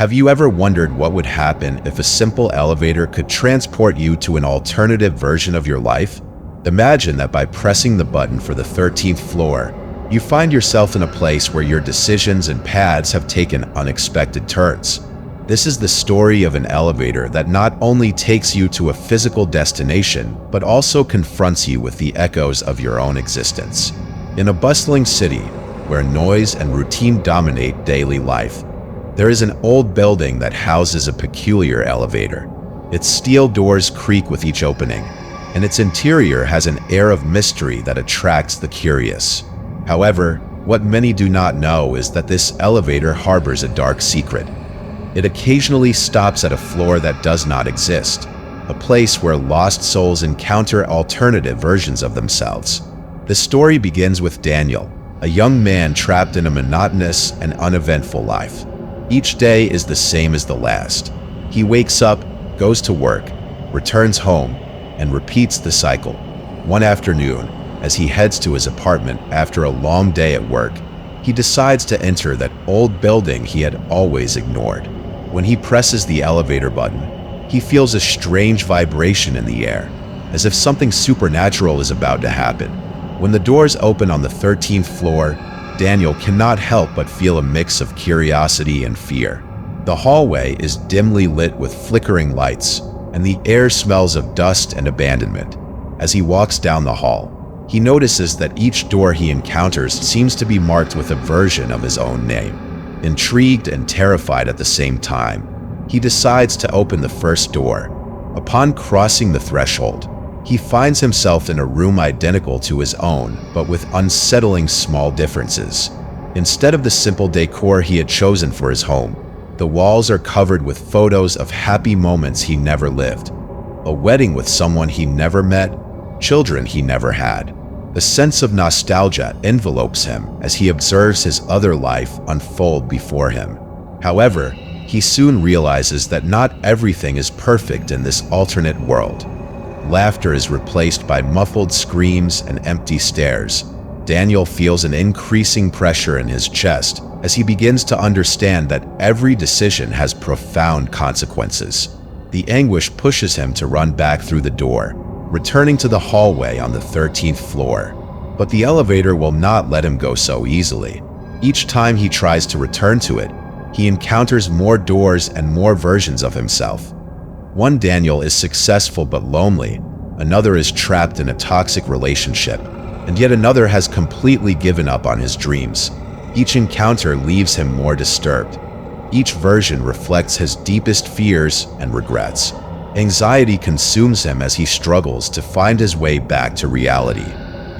Have you ever wondered what would happen if a simple elevator could transport you to an alternative version of your life? Imagine that by pressing the button for the 13th floor, you find yourself in a place where your decisions and paths have taken unexpected turns. This is the story of an elevator that not only takes you to a physical destination, but also confronts you with the echoes of your own existence. In a bustling city, where noise and routine dominate daily life, there is an old building that houses a peculiar elevator. Its steel doors creak with each opening, and its interior has an air of mystery that attracts the curious. However, what many do not know is that this elevator harbors a dark secret. It occasionally stops at a floor that does not exist, a place where lost souls encounter alternative versions of themselves. The story begins with Daniel, a young man trapped in a monotonous and uneventful life. Each day is the same as the last. He wakes up, goes to work, returns home, and repeats the cycle. One afternoon, as he heads to his apartment after a long day at work, he decides to enter that old building he had always ignored. When he presses the elevator button, he feels a strange vibration in the air, as if something supernatural is about to happen. When the doors open on the 13th floor, Daniel cannot help but feel a mix of curiosity and fear. The hallway is dimly lit with flickering lights, and the air smells of dust and abandonment. As he walks down the hall, he notices that each door he encounters seems to be marked with a version of his own name. Intrigued and terrified at the same time, he decides to open the first door. Upon crossing the threshold, he finds himself in a room identical to his own, but with unsettling small differences. Instead of the simple decor he had chosen for his home, the walls are covered with photos of happy moments he never lived. A wedding with someone he never met, children he never had. A sense of nostalgia envelopes him as he observes his other life unfold before him. However, he soon realizes that not everything is perfect in this alternate world. Laughter is replaced by muffled screams and empty stares. Daniel feels an increasing pressure in his chest as he begins to understand that every decision has profound consequences. The anguish pushes him to run back through the door, returning to the hallway on the 13th floor. But the elevator will not let him go so easily. Each time he tries to return to it, he encounters more doors and more versions of himself. One Daniel is successful but lonely, another is trapped in a toxic relationship, and yet another has completely given up on his dreams. Each encounter leaves him more disturbed. Each version reflects his deepest fears and regrets. Anxiety consumes him as he struggles to find his way back to reality.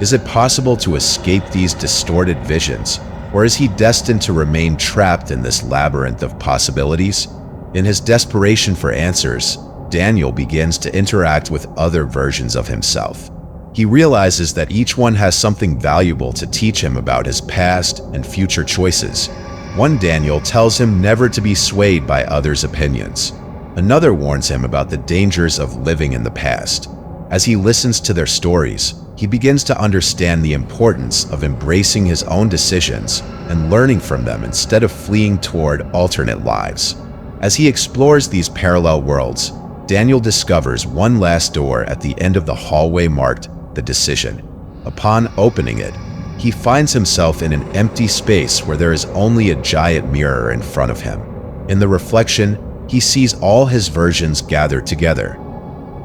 Is it possible to escape these distorted visions, or is he destined to remain trapped in this labyrinth of possibilities? In his desperation for answers, Daniel begins to interact with other versions of himself. He realizes that each one has something valuable to teach him about his past and future choices. One Daniel tells him never to be swayed by others' opinions. Another warns him about the dangers of living in the past. As he listens to their stories, he begins to understand the importance of embracing his own decisions and learning from them instead of fleeing toward alternate lives. As he explores these parallel worlds, Daniel discovers one last door at the end of the hallway marked The Decision. Upon opening it, he finds himself in an empty space where there is only a giant mirror in front of him. In the reflection, he sees all his versions gathered together,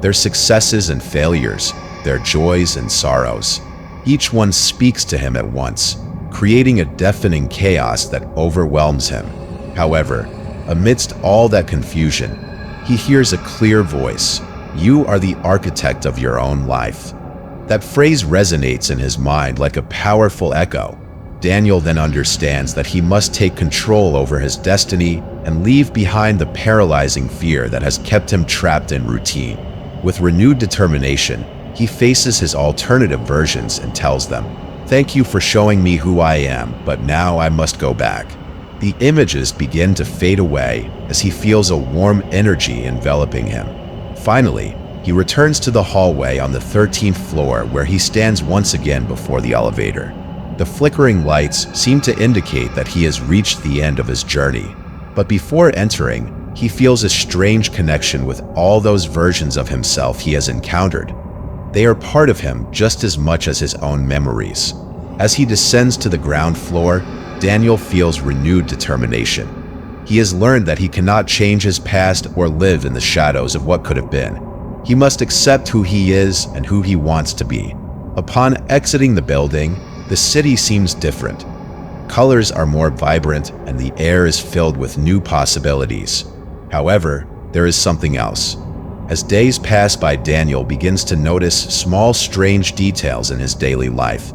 their successes and failures, their joys and sorrows. Each one speaks to him at once, creating a deafening chaos that overwhelms him. However, amidst all that confusion, he hears a clear voice. "You are the architect of your own life." That phrase resonates in his mind like a powerful echo. Daniel then understands that he must take control over his destiny and leave behind the paralyzing fear that has kept him trapped in routine. With renewed determination, he faces his alternative versions and tells them, "Thank you for showing me who I am, but now I must go back." The images begin to fade away as he feels a warm energy enveloping him. Finally, he returns to the hallway on the 13th floor where he stands once again before the elevator. The flickering lights seem to indicate that he has reached the end of his journey. But before entering, he feels a strange connection with all those versions of himself he has encountered. They are part of him just as much as his own memories. As he descends to the ground floor, Daniel feels renewed determination. He has learned that he cannot change his past or live in the shadows of what could have been. He must accept who he is and who he wants to be. Upon exiting the building, the city seems different. Colors are more vibrant and the air is filled with new possibilities. However, there is something else. As days pass by, Daniel begins to notice small, strange details in his daily life.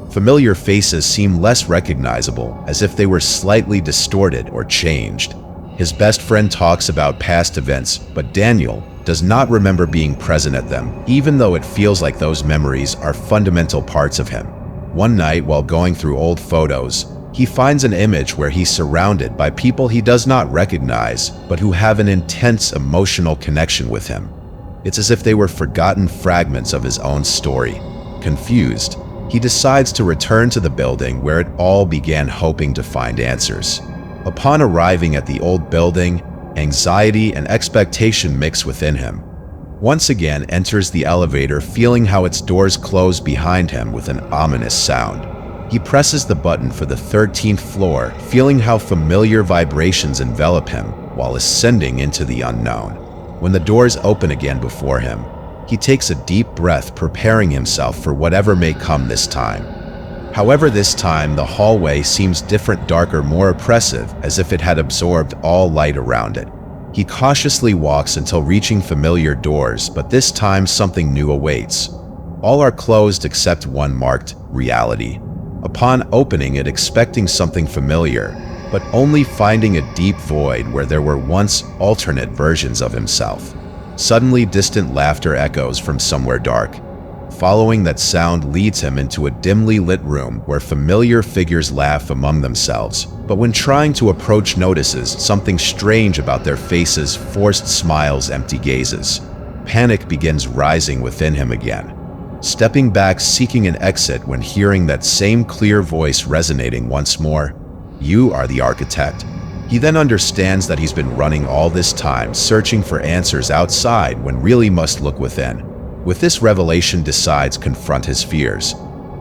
Familiar faces seem less recognizable, as if they were slightly distorted or changed. His best friend talks about past events, but Daniel does not remember being present at them, even though it feels like those memories are fundamental parts of him. One night, while going through old photos, he finds an image where he's surrounded by people he does not recognize, but who have an intense emotional connection with him. It's as if they were forgotten fragments of his own story. Confused, he decides to return to the building where it all began, hoping to find answers. Upon arriving at the old building, anxiety and expectation mix within him. Once again enters the elevator, feeling how its doors close behind him with an ominous sound. He presses the button for the 13th floor, feeling how familiar vibrations envelop him while ascending into the unknown. When the doors open again before him, he takes a deep breath, preparing himself for whatever may come this time. However, this time the hallway seems different, darker, more oppressive, as if it had absorbed all light around it. He cautiously walks until reaching familiar doors, but this time something new awaits. All are closed except one marked reality. Upon opening it, expecting something familiar, but only finding a deep void where there were once alternate versions of himself. Suddenly, distant laughter echoes from somewhere dark. Following that sound leads him into a dimly lit room where familiar figures laugh among themselves, but when trying to approach, notices something strange about their faces: forced smiles, empty gazes. Panic begins rising within him again. Stepping back, seeking an exit, when hearing that same clear voice resonating once more, "You are the architect." He then understands that he's been running all this time, searching for answers outside when really must look within. With this revelation, decides confront his fears.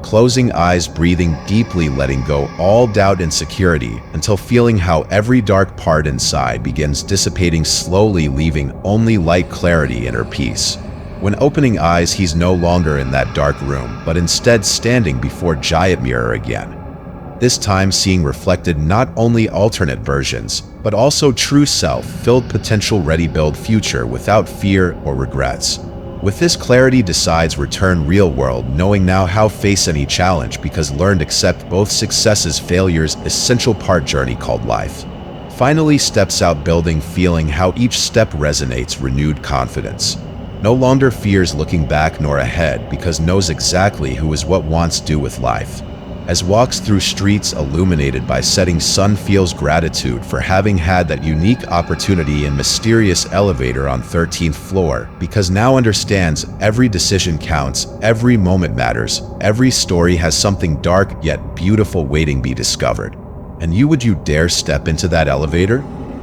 Closing eyes, breathing deeply, letting go all doubt and insecurity, until feeling how every dark part inside begins dissipating slowly, leaving only light, clarity, inner peace. When opening eyes, he's no longer in that dark room, but instead standing before a giant mirror again. This time seeing reflected not only alternate versions, but also true self, filled potential, ready build future without fear or regrets. With this clarity, decides return real world, knowing now how face any challenge, because learned accept both successes, failures, essential part journey called life. Finally steps out building, feeling how each step resonates, renewed confidence. No longer fears looking back nor ahead, because knows exactly who is what wants to do with life. As walks through streets illuminated by setting sun, feels gratitude for having had that unique opportunity in mysterious elevator on 13th floor, because now understands every decision counts, every moment matters, every story has something dark yet beautiful waiting be discovered. And would you dare step into that elevator?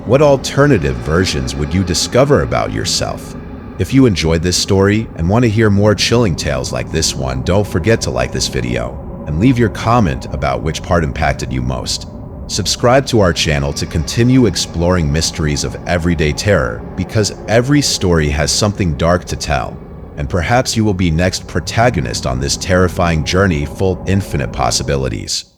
What alternative versions would you discover about yourself? If you enjoyed this story and want to hear more chilling tales like this one, don't forget to like this video and leave your comment about which part impacted you most. Subscribe to our channel to continue exploring mysteries of everyday terror, because every story has something dark to tell, and perhaps you will be next protagonist on this terrifying journey full of infinite possibilities.